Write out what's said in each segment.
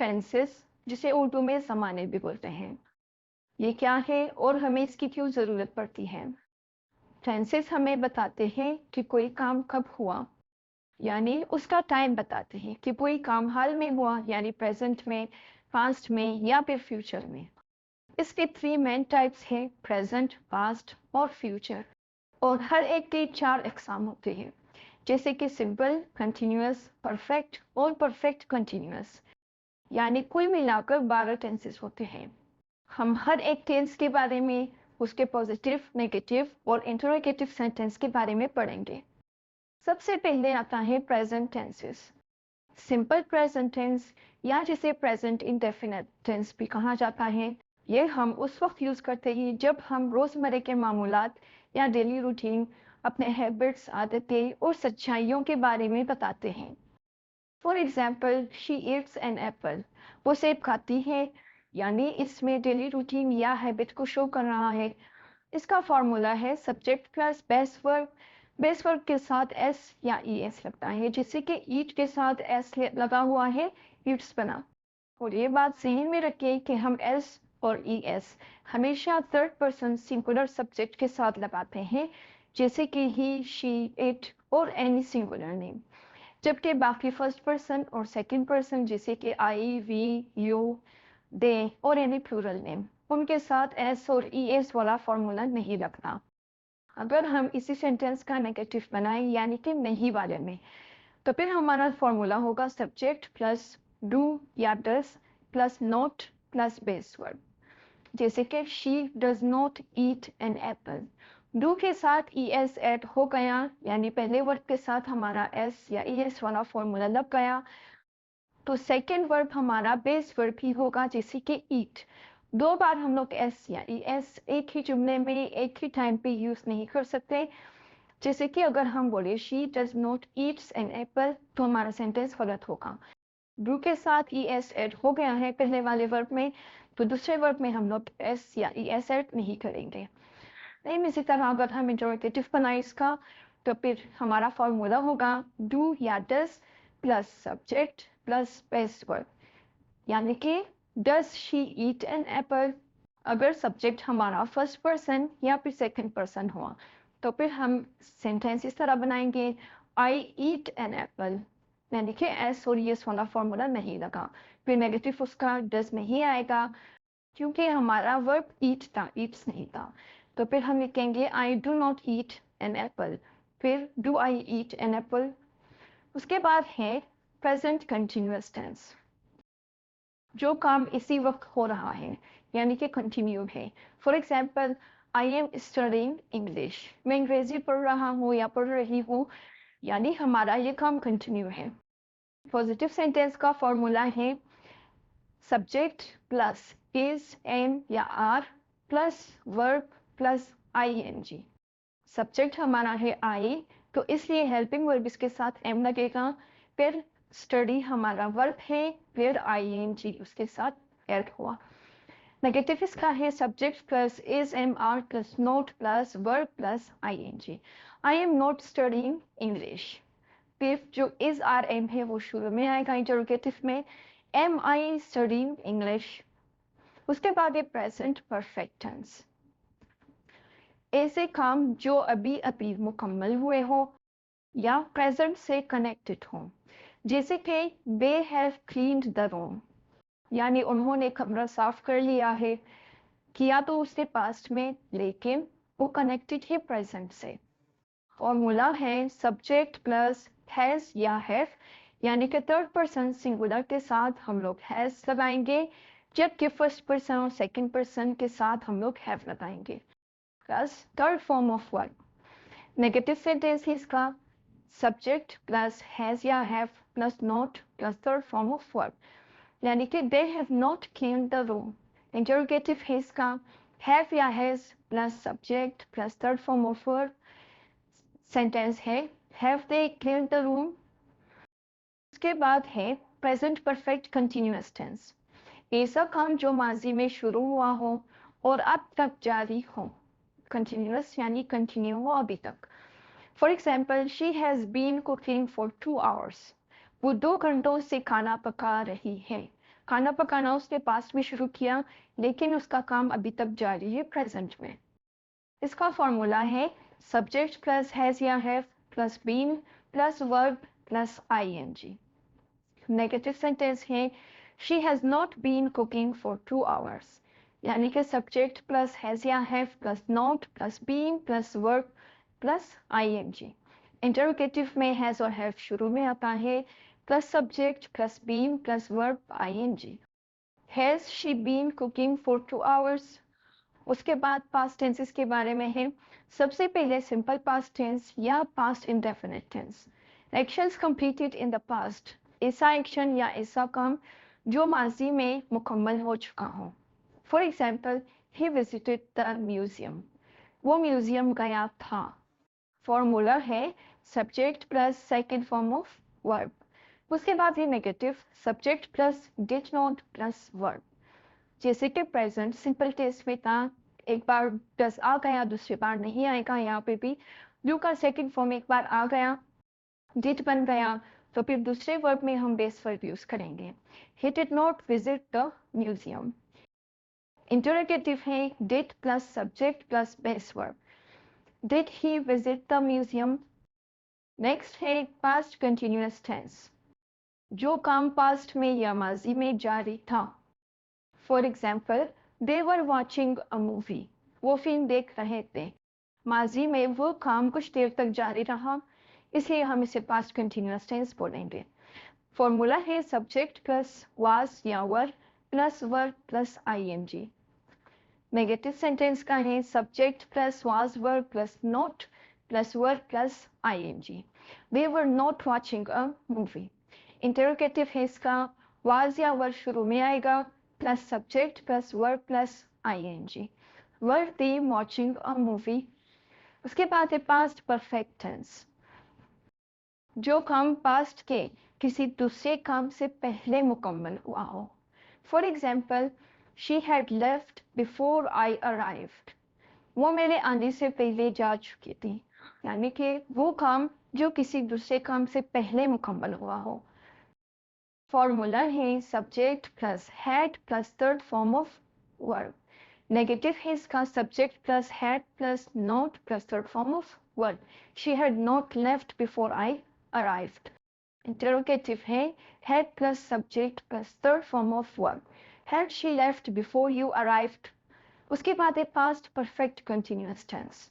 Tenses, जिसे उर्दू में ज़माने भी बोलते हैं, ये क्या है और हमें इसकी क्यों ज़रूरत पड़ती है? टेंसेस हमें बताते हैं कि कोई काम कब हुआ, यानी उसका टाइम बताते हैं कि कोई काम हाल में हुआ, यानी प्रेजेंट में, पास्ट में या फिर फ्यूचर में। इसके 3 मेन टाइप्स हैं, प्रेजेंट, पास्ट और फ्यूचर, और हर एक के 4 एग्जाम होते हैं, जैसे कि सिंपल, कंटिन्यूअस, परफेक्ट और परफेक्ट कंटिन्यूअस, यानी कुल मिलाकर 12 टेंसेस होते हैं। हम हर एक टेंस के बारे में, उसके पॉजिटिव, नेगेटिव और इंटरोगेटिव सेंटेंस के बारे में पढ़ेंगे। सबसे पहले आता है present tenses. Simple present tense या जिसे प्रेजेंट इंडेफिनिट टेंस भी कहा जाता है, ये हम उस वक्त यूज करते हैं जब हम रोजमर्रा के मामूलात या डेली रूटीन, अपने हैबिट्स, आदतें और सच्चाइयों के बारे में बताते हैं। For example, she eats an apple, वो सेब खाती है, यानी इसमें डेली रूटीन या हैबिट को शो कर रहा है। इसका फॉर्मूला है subject plus base verb. Base verb के साथ एस या ई एस लगता है, जिससे कि ईट के साथ एस लगा हुआ है, ईट्स बना। और ये बात ज़हन में रखिए कि हम एस और ई एस हमेशा थर्ड पर्सन सिंगुलर सब्जेक्ट के साथ लगाते हैं, जैसे कि ही, शी, इट और एनी सिंगुलर नेम, जबकि बाकी फर्स्ट पर्सन और सेकंड पर्सन जैसे कि आई, वी, यू, दे और एनी प्लूरल नेम, उनके साथ एस और ई एस वाला फॉर्मूला नहीं लगता। अगर हम इसी सेंटेंस का नेगेटिव बनाएं, यानी कि नहीं वाले में, तो फिर हमारा फॉर्मूला होगा सब्जेक्ट प्लस डू या does plus not plus base verb, जैसे कि she does not eat an apple. Do के साथ ई एस ऐड हो गया, यानी पहले वर्ब के साथ हमारा एस या ई एस वाला फॉर्मूला लग गया, तो सेकेंड वर्ब हमारा बेस वर्ब ही होगा, जैसे कि ईट। 2 बार हम लोग एस या ई एस एक ही जुमले में एक ही टाइम पे यूज नहीं कर सकते। जैसे कि अगर हम बोले she does not eats an apple, तो हमारा सेंटेंस गलत होगा। डू के साथ ई एस ऐड हो गया है पहले वाले वर्ब में, तो दूसरे वर्ब में हम लोग एस या ई एस ऐड नहीं करेंगे। नहीं, इसी तरह अगर हम इंटरोगेटिव बनाए इसका, तो फिर हमारा फॉर्मूला होगा डू या does plus subject plus base verb, यानी कि does she eat an apple. अगर सब्जेक्ट हमारा फर्स्ट पर्सन या फिर सेकंड पर्सन हुआ, तो फिर हम सेंटेंस इस तरह बनाएंगे, आई ईट एन एप्पल, यानी कि एस और एस वाला फॉर्मूला नहीं लगा। फिर नेगेटिव उसका डस में ही आएगा, क्योंकि हमारा वर्ब ईट था, ईट्स नहीं था। तो फिर हम लिखेंगे I do not eat an apple, फिर do I eat an apple. उसके बाद है प्रेजेंट कंटिन्यूअस टेंस, जो काम इसी वक्त हो रहा है, यानी कि कंटिन्यू है। For example, I am studying English, मैं अंग्रेजी पढ़ रहा हूँ या पढ़ रही हूँ, यानी हमारा ये काम कंटिन्यू है। पॉजिटिव सेंटेंस का फॉर्मूला है सब्जेक्ट प्लस इज, एम या are plus verb plus I N G. Subject हमारा है आई, तो इसलिए हेल्पिंग वर्ब इसके साथ एम लगेगा। फिर स्टडी हमारा वर्ब है, फिर आई एन जी उसके साथ ऐड हुआ। नेगेटिव इसका है subject plus is, am, are plus not plus verb plus I N G. I am not studying English, फिर जो इज, आर, एम है वो शुरू में आएगा इंटरोगेटिव में, एम आई स्टडिंग इंग्लिश। उसके बाद है प्रेजेंट परफेक्ट टेंस, ऐसे काम जो अभी अभी मुकम्मल हुए हो या प्रेजेंट से कनेक्टेड हो, जैसे कि they have cleaned the room, यानी उन्होंने कमरा साफ कर लिया है। किया तो उसके पास्ट में, लेकिन वो कनेक्टेड है प्रेजेंट से। फॉर्मूला है सब्जेक्ट प्लस हैज या हैव, यानी कि थर्ड पर्सन सिंगुलर के साथ हम लोग हैज लगाएंगे, जबकि फर्स्ट पर्सन और सेकंड पर्सन के साथ हम लोग हैव लगाएंगे, plus third form of verb. Negative sentence है इसका सब्जेक्ट प्लस हैज या have plus not plus third form of verb, यानी कि they have not cleaned the room. Interrogative है इसका हैव या has plus subject plus third form of verb. Sentence है have they cleaned the room. उसके बाद है प्रेजेंट परफेक्ट कंटिन्यूअस टेंस, ऐसा काम जो माजी में शुरू हुआ हो और अब तक जारी हो। कंटिन्यूअस यानी कंटिन्यू हो अभी तक। For example, she has been cooking for 2 hours, वो 2 घंटों से खाना पका रही है। खाना पकाना उसने पास्ट में शुरू किया, लेकिन उसका काम अभी तक जारी है प्रेजेंट में। इसका फॉर्मूला है सब्जेक्ट प्लस हैज या have plus been plus verb plus ING. Negative sentence है she has not been cooking for 2 hours, यानी कि सब्जेक्ट प्लस हैज या have plus not plus been plus verb plus ING. Interrogative में has और have शुरू में आता है plus subject plus been plus verb ING. Has she been cooking for 2 hours. उसके बाद पास्ट टेंसेस के बारे में है। सबसे पहले सिंपल पास्ट टेंस या past indefinite tense, actions completed in the past, ऐसा एक्शन या ऐसा काम जो माजी में मुकम्मल हो चुका हो। For example he visited the museum, वो म्यूजियम गया था। फॉर्मूला है subject plus second form of verb. उसके बाद है negative, subject plus did not plus verb. जैसे कि प्रेजेंट सिंपल टेंस में था, एक बार डस आ गया दूसरी बार नहीं आएगा। यहाँ पे भी डू का सेकंड फॉर्म एक बार आ गया, डिड बन गया, तो फिर दूसरे वर्ब में हम बेस वर्ब यूज करेंगे। He did not visit the museum. Interrogative है did plus subject plus base verb. Did he visit the museum. Next है पास्ट कंटिन्यूअस टेंस, जो काम पास्ट में या माजी में जारी था। For example they were watching a movie, वो फिल्म देख रहे थे। माजी में वो काम कुछ देर तक जारी रहा, इसलिए हम इसे पास्ट कंटिन्यूअस टेंस बोलेंगे। फॉर्मूला है सब्जेक्ट प्लस वाज या were plus verb plus ING. Negative sentence का है subject plus was verb plus not plus verb plus ING. They were not watching a movie. Interrogative है इसका was या were शुरू में आएगा plus subject plus verb plus ING. Were they watching a movie. उसके बाद है पास्ट परफेक्ट टेंस, जो काम पास्ट के किसी दूसरे काम से पहले मुकम्मल हुआ हो। For example she had left before I arrived, वो मेरे आने से पहले जा चुकी थी, यानी कि वो काम जो किसी दूसरे काम से पहले मुकम्मल हुआ हो। फॉर्मूला है subject plus had plus third form of verb. Negative है इसका subject plus had plus not plus third form of verb. She had not left before I arrived. Interrogative है had plus subject plus third form of verb. Had she left before you arrived. उसके बाद है past perfect continuous tense,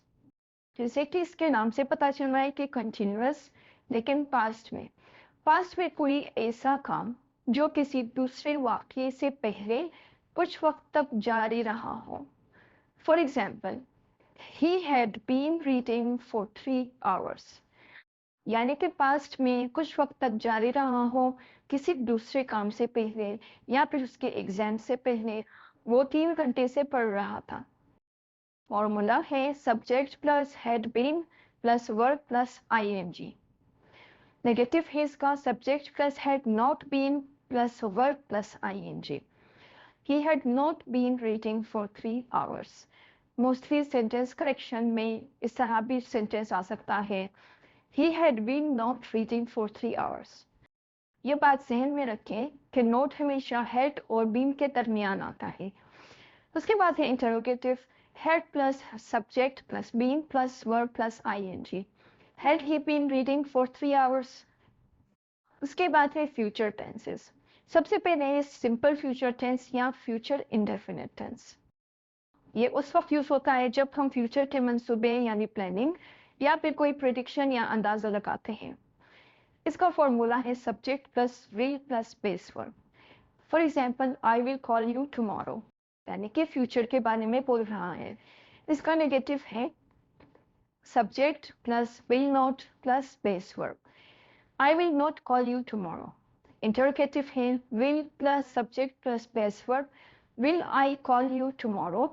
जैसे कि इसके नाम से पता चल रहा है कि कंटिन्यूअस, लेकिन पास्ट में। पास्ट में कोई ऐसा काम जो किसी दूसरे वाक्य से पहले कुछ वक्त तक जारी रहा हो। For example he had been reading for 3 hours, यानी कि पास्ट में कुछ वक्त तक जारी रहा हो किसी दूसरे काम से पहले या फिर उसके एग्जाम से पहले वो 3 घंटे से पढ़ रहा था। फॉर्मूला है subject plus had been plus verb plus ING. Negative है इसका subject plus had not been plus verb plus ING. He had not been reading for 3 hours. Mostly sentence correction में इस तरह भी sentence आ सकता है He had been not reading for 3 hours. ये बात ज़हन में रखें कि नोट हमेशा had और been के दरमियान आता है। उसके बाद है interrogative, had plus subject plus been plus verb plus ing. Had he been reading for 3 hours? उसके बाद है future tenses. सबसे पहले है सिंपल फ्यूचर टेंस या फ्यूचर इंडेफिनिट टेंस। ये उस वक्त यूज होता है जब हम फ्यूचर के मंसूबे यानी प्लानिंग या फिर कोई प्रेडिक्शन या अंदाजा लगाते हैं। इसका फॉर्मूला है subject plus will plus base verb. For example I will call you tomorrow, यानी कि फ्यूचर के बारे में बोल रहा है। इसका नेगेटिव है subject plus will not plus base verb. I will not call you tomorrow. Interrogative है will plus subject plus base verb. will I call you tomorrow?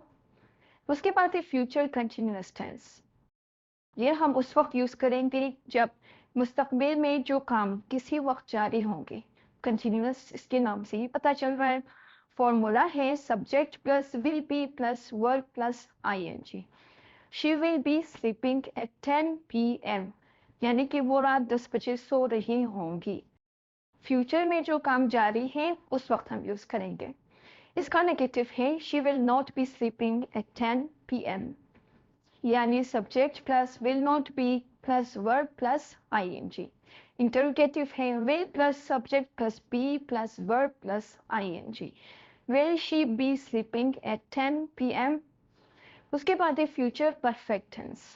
उसके बाद है फ्यूचर कंटिन्यूअस टेंस। ये हम उस वक्त यूज करेंगे जब मुस्तकबिल में जो काम किसी वक्त जारी होंगे। कंटिन्यूअस इसके नाम से ही पता चल रहा है। फॉर्मूला है subject plus will be plus verb plus ing। She will be sleeping at 10 PM, यानी कि वो रात 10 बजे सो रही होंगी। फ्यूचर में जो काम जारी है उस वक्त हम यूज करेंगे। इसका नेगेटिव है she will not be sleeping at 10 PM, यानी subject plus will not be plus verb plus ing। Interrogative है will plus subject plus be plus verb plus ing। Will she be sleeping at 10 PM। उसके बाद है future perfect tense,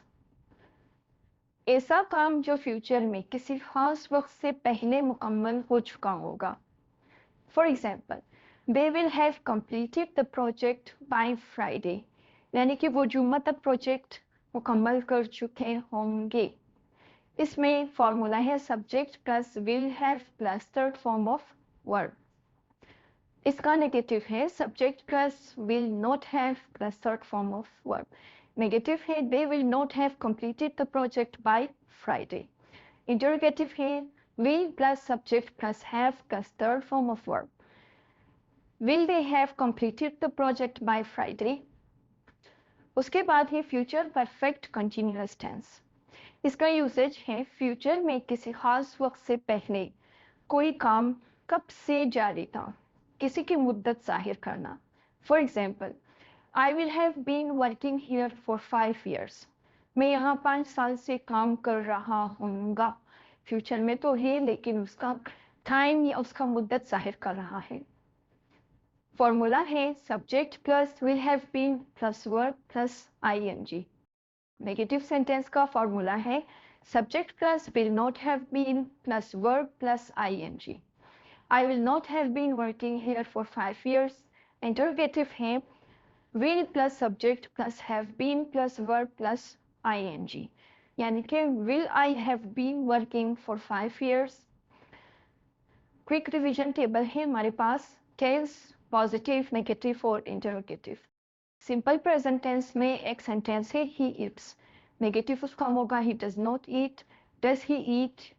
ऐसा काम जो future में किसी खास वक्त से पहले मुकम्मल हो चुका होगा। For example, they will have completed the project by Friday, यानी कि वो जुम्मा तक प्रोजेक्ट मुकम्मल कर चुके होंगे। इसमें फॉर्मूला है subject plus will have plus third form of verb. इसका नेगेटिव है subject plus will not have plus third form of verb. Negative है they will not have completed the project by Friday। Interrogative है will plus subject plus have plus third form of verb। will they have completed the project by Friday। उसके बाद है future perfect continuous tense. इसका usage है future में किसी खास वक्त से पहले कोई काम कब से जारी था, किसी की मुद्दत जाहिर करना। For example, I will have been working here for 5 years। मैं यहाँ 5 साल से काम कर रहा हूँगा। फ्यूचर में तो है लेकिन उसका टाइम या उसका मुद्दत जाहिर कर रहा है। फॉर्मूला है subject plus will have been plus verb plus ing। Negative sentence का फॉर्मूला है subject plus will not have been plus verb plus ing। I will not have been working here for 5 years। Interrogative है will plus subject plus have been plus verb plus ing, यानी कि will I have been working for 5 years। Quick revision table है हमारे past tense, positive, negative और interrogative. Simple present tense में एक sentence है he eats। Negative उसका होगा he does not eat। does he eat,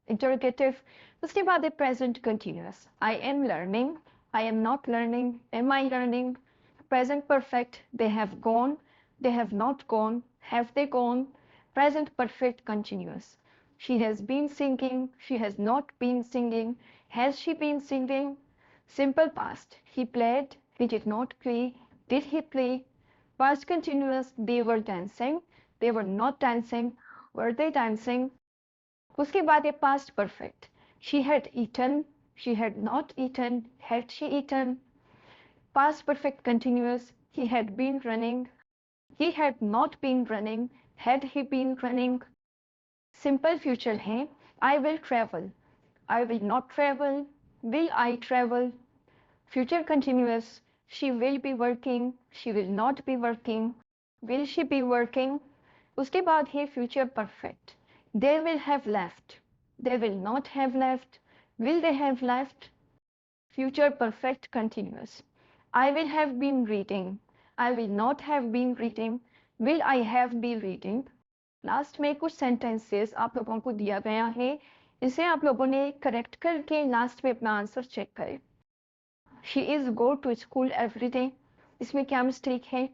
interrogative. उसके बाद है present continuous, I am learning, I am not learning, am I learning। Present perfect, they have gone, they have not gone, have they gone। Present perfect continuous, she has been singing, she has not been singing, has she been singing। Simple past, he played, he did not play, did he play। Past continuous, they were dancing, they were not dancing, were they dancing। उसके बाद है past perfect, she had eaten, she had not eaten, had she eaten। Past perfect continuous, he had been running, he had not been running, had he been running। Simple future है I will travel, I will not travel, will I travel। Future continuous, she will be working, she will not be working, will she be working। उसके बाद है future perfect, they will have left, they will not have left, will they have left। Future perfect continuous, I will have been reading, I will not have been reading, will I have been reading। Last में कुछ sentences आप लोगों को दिया गया है, इसे आप लोगों ने करेक्ट करके लास्ट में अपना आंसर चेक करें। She is go to school every day, इसमें क्या मिस्टेक है।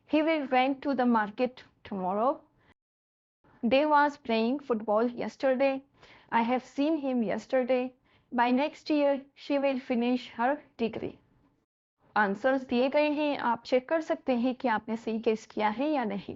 He will went to the market tomorrow, they was playing football yesterday, I have seen him yesterday, by next year she will finish her degree। Answers दिए गए हैं, आप check कर सकते हैं कि आपने सही गेस किया है या नहीं।